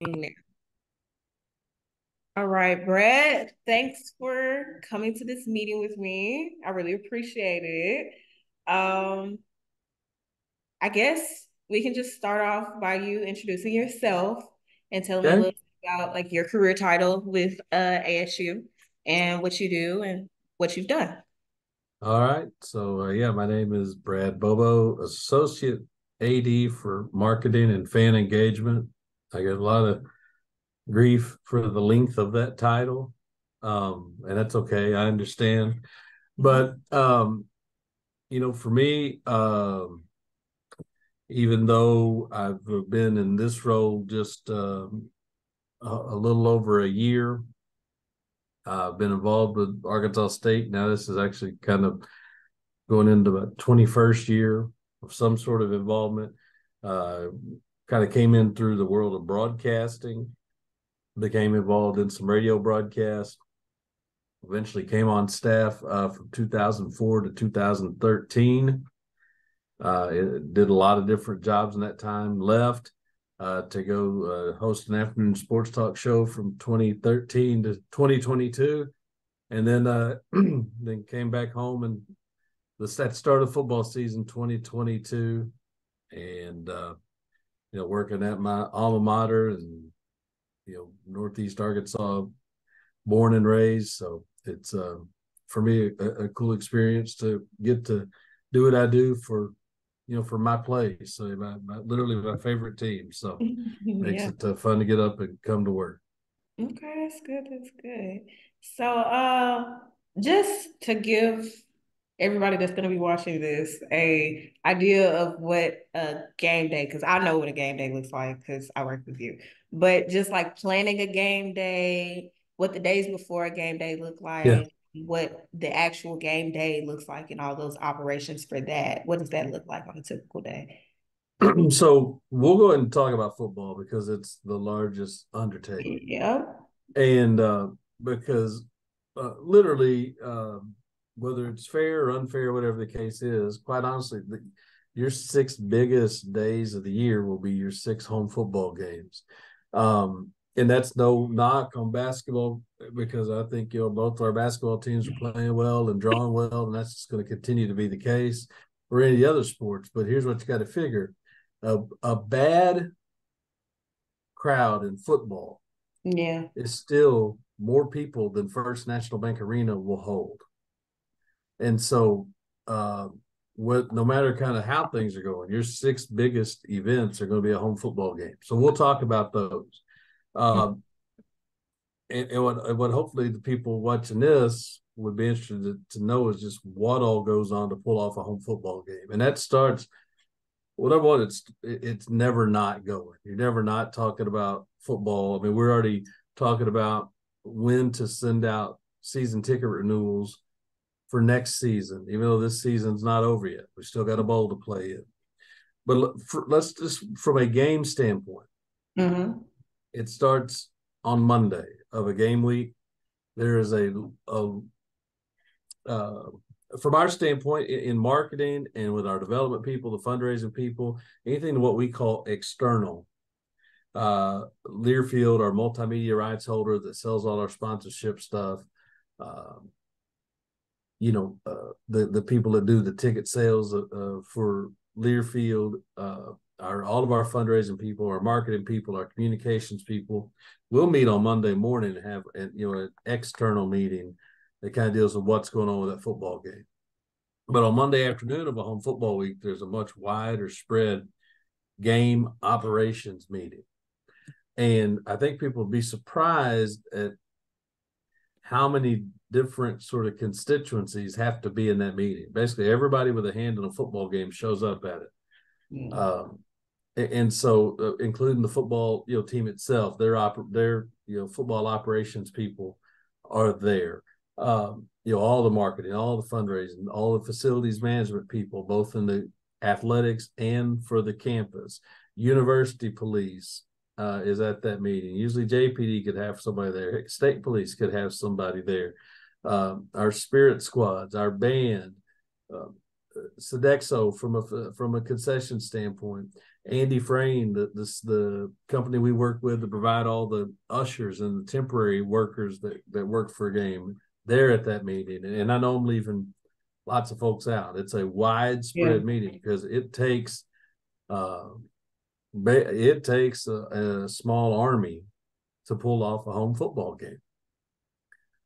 Amen. All right, Brett, thanks for coming to this meeting with me. I really appreciate it. Um, I guess we can just start off by you introducing yourself and telling me a Okay. little bit about like your career title with ASU and what you do and what you've done. All right. So, yeah, my name is Brad Bobo, Associate AD for Marketing and Fan Engagement. I get a lot of grief for the length of that title, and that's okay. I understand. Mhm. But, for me, even though I've been in this role just a little over a year, I've been involved with Arkansas State. Now, this is actually kind of going into my 21st year of some sort of involvement. Uh, Kind of came in through the world of broadcasting, became involved in some radio broadcasts, eventually came on staff from 2004 to 2013. Did a lot of different jobs in that time, left to go host an afternoon sports talk show from 2013 to 2022. And then then came back home and that start of football season 2022, and working at my alma mater and Northeast Arkansas, born and raised. So it's for me a cool experience to get to do what I do for for my place. So literally my favorite team. So makes Yeah. it fun to get up and come to work. Okay, that's good. That's good. So, just to give everybody that's going to be watching this a idea of what a game day, because I know what a game day looks like because I work with you, but just like planning a game day, what the days before a game day look Yeah. like, what the actual game day looks like, and all those operations for that. What does that look like on a typical day? So we'll go ahead and talk about football because it's the largest undertaking. Yep. And because literally, whether it's fair or unfair, whatever the case is, quite honestly, your six biggest days of the year will be your six home football games. And that's no knock on basketball because I think both our basketball teams are playing well and drawing well, and that's just going to continue to be the case for any other sports. But here's what you got to figure: a bad crowd in football Yeah. is still more people than First National Bank Arena will hold. And so, uh, no matter kind of how things are going, your six biggest events are going to be a home football game. So we'll talk about those. Um, and what hopefully the people watching this would be interested to know is just what all goes on to pull off a home football game. And that starts, whatever one, it's never not going. You're never not talking about football. I mean, we're already talking about when to send out season ticket renewals for next season, even though this season's not over yet. We still got a bowl to play in. But let's just, from a game standpoint, Mm-hmm. it starts on Monday of a game week. There is a uh, from our standpoint in marketing and with our development people, the fundraising people, anything what we call external. Learfield, our multimedia rights holder that sells all our sponsorship stuff, um, the people that do the ticket sales for Learfield, all of our fundraising people, our marketing people, our communications people. We'll meet on Monday morning and have an external meeting that kind of deals with what's going on with that football game. But on Monday afternoon of a home football week, there's a much wider spread game operations meeting. And I think people would be surprised at how many different sort of constituencies have to be in that meeting. Basically, everybody with a hand in a football game shows up at it. Mm-hmm. Um, and so, including the football team itself, their football operations people are there. All the marketing, all the fundraising, all the facilities management people, both in the athletics and for the campus. University police is at that meeting. Usually, JPD could have somebody there. State police could have somebody there. Our spirit squads, our band, Sodexo from a concession standpoint, Andy Frayne, the company we work with to provide all the ushers and the temporary workers that work for a game, they're at that meeting. And I know I'm leaving lots of folks out. It's a Yeah. widespread meeting because uh, it takes a small army to pull off a home football game.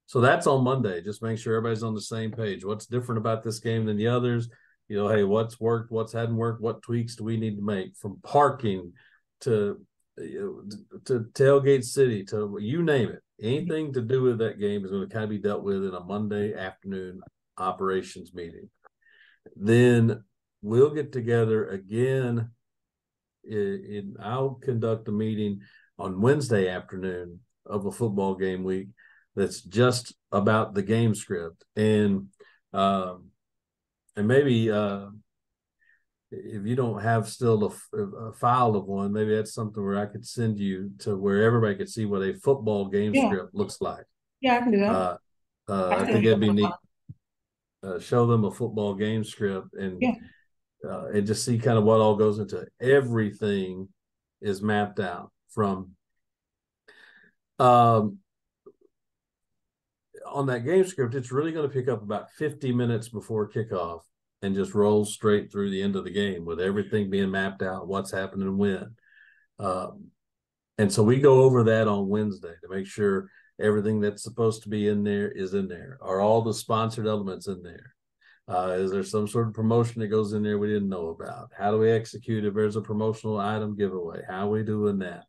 So that's on Monday. Just make sure everybody's on the same page. What's different about this game than the others? You know, hey, what's worked, what's hadn't worked, what tweaks do we need to make, from parking to to tailgate city to you name it. Anything to do with that game is going to kind of be dealt with in a Monday afternoon operations meeting. Then we'll get together again. I'll conduct a meeting on Wednesday afternoon of a football game week that's just about the game script, and maybe if you don't have still a file of one, maybe that's something where I could send you to where everybody could see what a football game Yeah. script looks like. Yeah, I can do that. Uh, I I can think do that'd be that. neat. Show them a football game script Yeah. and just see kind of what all goes into it. Everything is mapped out from um, on that game script. It's really going to pick up about 50 minutes before kickoff and just roll straight through the end of the game with everything being mapped out, what's happening when. Um, and so we go over that on Wednesday to make sure everything that's supposed to be in there is in there. Are all the sponsored elements in there? Is there some sort of promotion that goes in there we didn't know about? How do we execute if there's a promotional item giveaway? How are we doing that?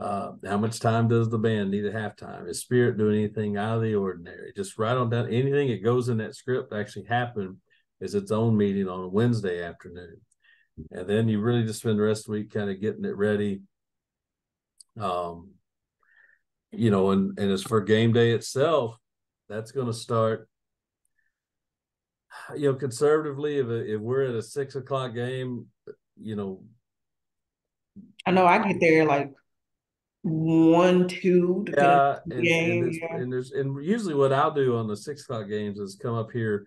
How much time does the band need at halftime? Is Spirit doing anything out of the ordinary? Just write on down anything that goes in that script actually happened is its own meeting on a Wednesday afternoon. And then you really just spend the rest of the week kind of getting it ready. You know, and as for game day itself, that's going to start, you know, conservatively, if we're at a 6 o'clock game, you know, I know I get there like 1, 2, depending yeah, on the and game. it's Yeah. and there's and usually what I'll do on the 6 o'clock games is come up here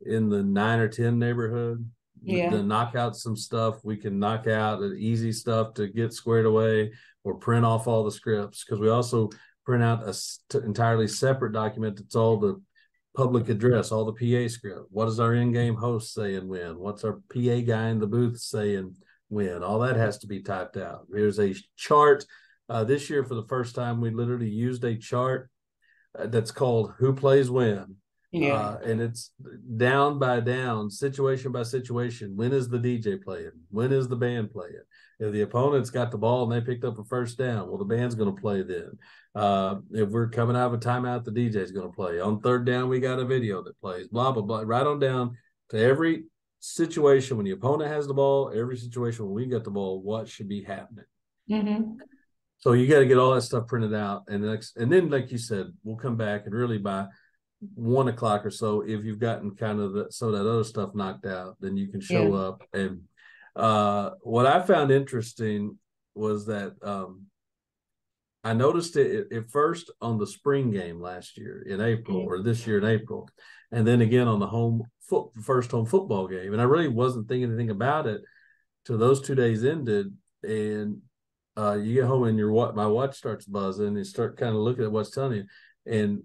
in the 9 or 10 neighborhood, Yeah. to knock out some stuff we can knock out, easy stuff to get squared away, or print off all the scripts, because we also print out entirely separate document that's all the public address, all the PA script. What does our in-game host say and when? What's our PA guy in the booth saying when? All that has to be typed out. There's a chart. This year, for the first time, we literally used a chart that's called Who Plays When. Yeah. And it's down by down, situation by situation. When is the DJ playing? When is the band playing? If the opponent's got the ball and they picked up a first down, well, the band's going to play then. If we're coming out of a timeout, the DJ's going to play. On third down, we got a video that plays, blah, blah, blah. Right on down to every situation when the opponent has the ball, every situation when we get the ball, what should be happening. Mm-hmm. So you got to get all that stuff printed out. And then, like you said, we'll come back and really by 1 o'clock or so, if you've gotten kind of some of that other stuff knocked out, then you can Yeah. show up. And what I found interesting was that I noticed it at first on the spring game last year in April, Mm-hmm. or this year in April, and then again on the first home football game. And I really wasn't thinking anything about it till those 2 days ended, and you get home and my watch starts buzzing, and you start kind of looking at what's telling you, and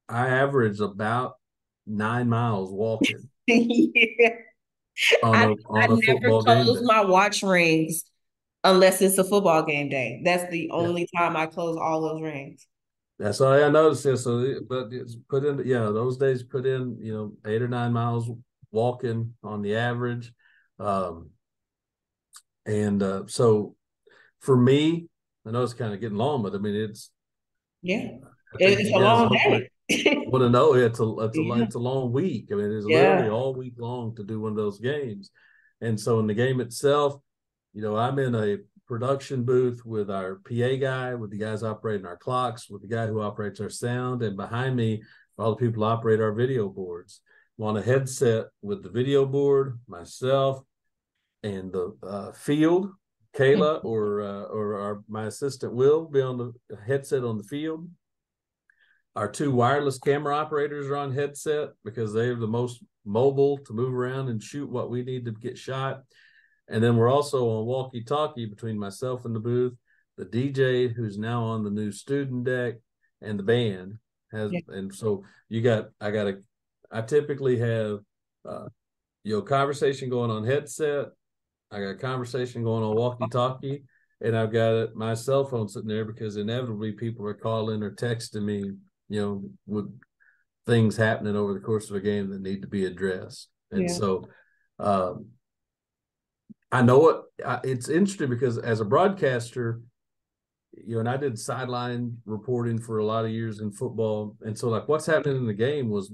I averaged about 9 miles walking Yeah. on I a never football game close day. my watch rings unless it's a football game day. That's the Yeah, only time I close all those rings. that's all I noticed. Yeah, so but it's put in, yeah, those days put in, 8 or 9 miles walking on the average, um, and so for me, I know it's kind of getting long, but I mean Yeah. I think It's you a guys long hopefully day. want to know Yeah. it's a long week. I mean, it's literally Yeah. all week long to do one of those games. And so in the game itself, I'm in a production booth with our PA guy, with the guys operating our clocks, with the guy who operates our sound, and behind me, all the people who operate our video boards. I'm on a headset with the video board, myself, and the field. Kayla or my assistant will be on the headset on the field. Our two wireless camera operators are on headset because they're the most mobile to move around and shoot what we need to get shot. And then we're also on walkie-talkie between myself and the booth, the DJ who's now on the new student deck, and the band has. Yeah. And so I typically have conversation going on headset. I got a conversation going on walkie-talkie, and I've got my cell phone sitting there because inevitably people are calling or texting me, with things happening over the course of a game that need to be addressed. And Yeah. so I know it's interesting because as a broadcaster, and I did sideline reporting for a lot of years in football. And so like what's happening in the game was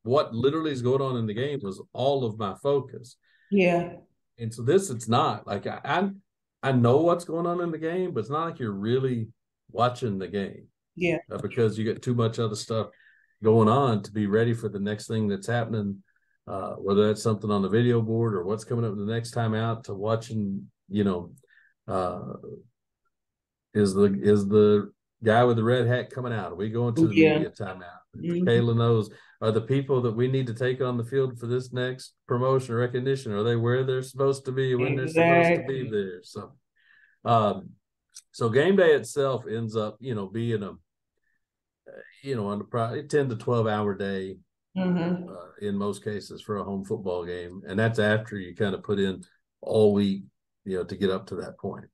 what literally is going on in the game was all of my focus. Yeah. And so it's not like I know what's going on in the game, but it's not like you're really watching the game Yeah. because you get too much other stuff going on to be ready for the next thing that's happening, whether that's something on the video board or what's coming up the next time out to watching, uh, is the guy with the red hat coming out? Are we going to the Yeah. media timeout? Mhm. Kayla knows, are the people that we need to take on the field for this next promotion or recognition, are they where they're supposed to be when they're supposed to be Exactly. there? Um, so game day itself ends up, being on probably 10 to 12 hour day Hmm. in most cases for a home football game. And that's after you kind of put in all week, to get up to that point.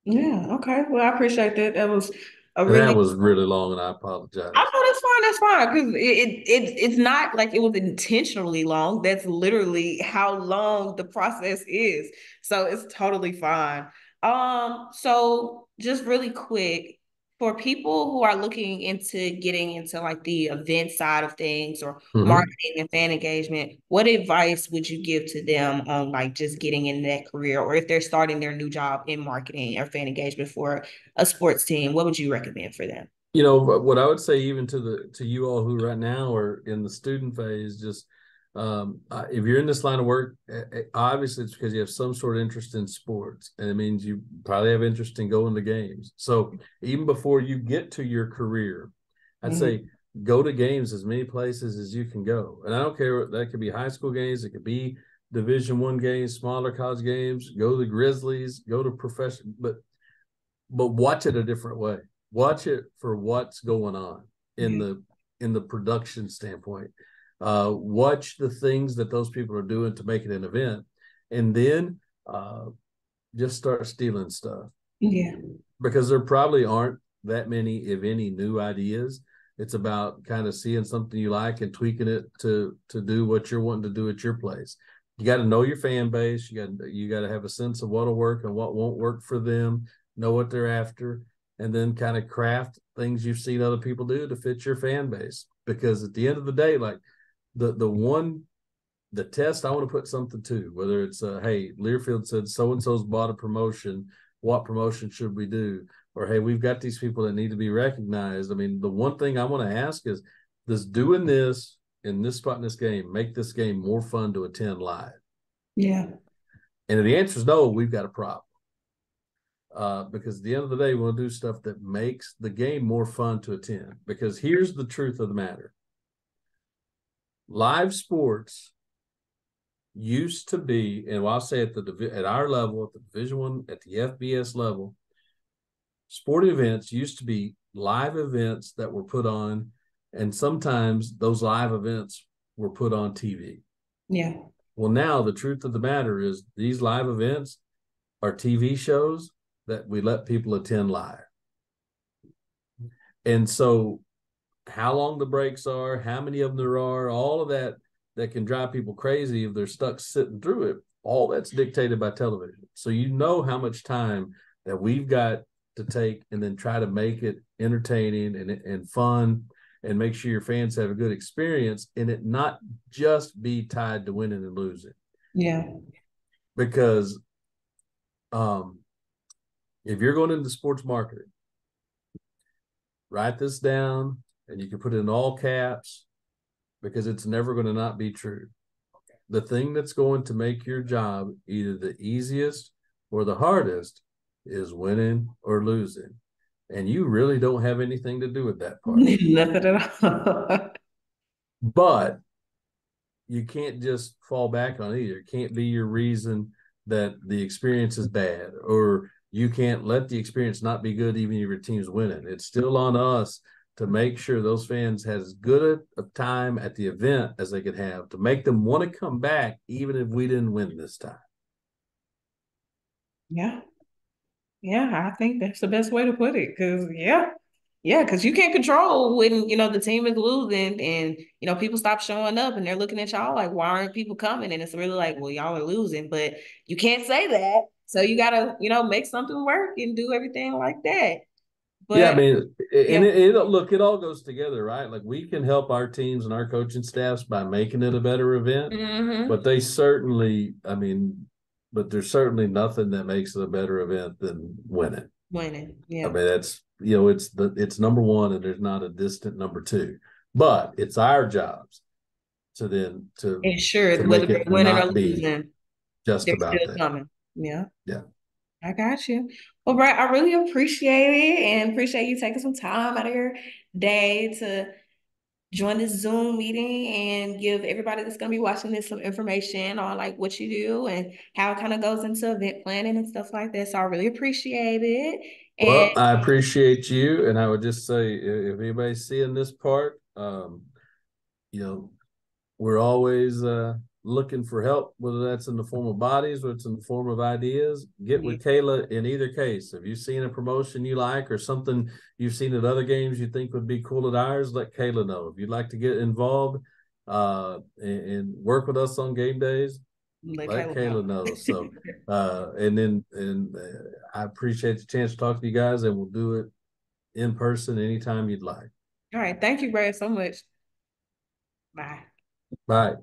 Yeah. Okay. Well, I appreciate that. That was a And that really was really long, and I I apologize. know that's fine. That's fine because it's not like it was intentionally long. That's literally how long the process is. So it's totally fine. So just really quick for people who are looking into getting into like the event side of things or Mm-hmm. marketing and fan engagement, what advice would you give to them on like just getting in that career, or if they're starting their new job in marketing or fan engagement for a sports team, what would you recommend for them? What I would say, even to you all who right now are in the student phase, just if you're in this line of work, obviously it's because you have some sort of interest in sports, and it means you probably have interest in going to games. So even before you get to your career, I'd say Mhm. go to games as many places as you can go. And I don't care, that could be high school games, it could be Division I games, smaller college games. Go to the Grizzlies, go to professional, but watch it a different way. Watch it for what's going on in Yeah. the production standpoint. Watch the things that those people are doing to make it an event, and then just start stealing stuff Yeah. because there probably aren't that many, if any, new ideas. It's about kind of seeing something you like and tweaking it to do what you're wanting to do at your place. You got to know your fan base. You got to have a sense of what'll work and what won't work for them. Know what they're after, and then kind of craft things you've seen other people do to fit your fan base. Because at the end of the day, like the test I want to put something to, whether it's hey, Learfield said so and so's bought a promotion, what promotion should we do? Or hey, we've got these people that need to be recognized. I mean, the one thing I want to ask is, does doing this in this spot in this game make this game more fun to attend live? Yeah. And if the answer is no, we've got a problem. Because at the end of the day, we'll do stuff that makes the game more fun to attend. Because here's the truth of the matter: live sports used to be, and I'll say at our level, at the Division I, at the FBS level, sporting events used to be live events that were put on, and sometimes those live events were put on TV. Yeah. Well, now the truth of the matter is these live events are TV shows that we let people attend live. And so how long the breaks are, how many of them there are, all of that can drive people crazy if they're stuck sitting through it. All that's dictated by television. So you know how much time that we've got to take and then try to make it entertaining and fun and make sure your fans have a good experience and it not just be tied to winning and losing. Yeah. Because um, if you're going into sports marketing, write this down and you can put it in all caps because it's never going to not be true. The thing that's going to make your job either the easiest or the hardest is winning or losing. And you really don't have anything to do with that part. Nothing at all. But you can't just fall back on either. It can't be your reason. that the experience is bad, or you can't let the experience not be good even if your team's winning. It's still on us to make sure those fans has as good a time at the event as they could have to make them want to come back even if we didn't win this time. Yeah. Yeah, I think that's the best way to put it. Cause yeah, because you can't control when the team is losing and people stop showing up and they're looking at y'all like, why aren't people coming? And it's really like, well, y'all are losing, but you can't say that. So you gotta, make something work and do everything like that. Yeah, I But mean, and yeah. look, it all goes together, right? Like we can help our teams and our coaching staffs by making it a better event, Hmm. but they certainly, I mean, but there's certainly nothing that makes it a better event than winning. Winning. I Yeah. mean, that's it's number one, and there's not a distant number two. But it's our jobs to then And sure, whether make they're it winning or not be losing, just they're about still that. coming. Yeah. Yeah. I got you. Well, Brett, I really appreciate it and appreciate you taking some time out of your day to join this Zoom meeting and give everybody that's going to be watching this some information on like what you do and how it kind of goes into event planning and stuff like that. So I really appreciate it. And Well, I appreciate you, and I would just say if anybody's seeing this part, you know, we're always looking for help, whether that's in the form of bodies or it's in the form of ideas. Get yeah, with Kayla in either case. If you've seen a promotion you like or something you've seen at other games you think would be cool at ours, let Kayla know. If you'd like to get involved and work with us on game days, let let Kayla know. Kayla know. So, I appreciate the chance to talk to you guys, and we'll do it in person anytime you'd like. All right. Thank you, Brad, so much. Bye. Bye.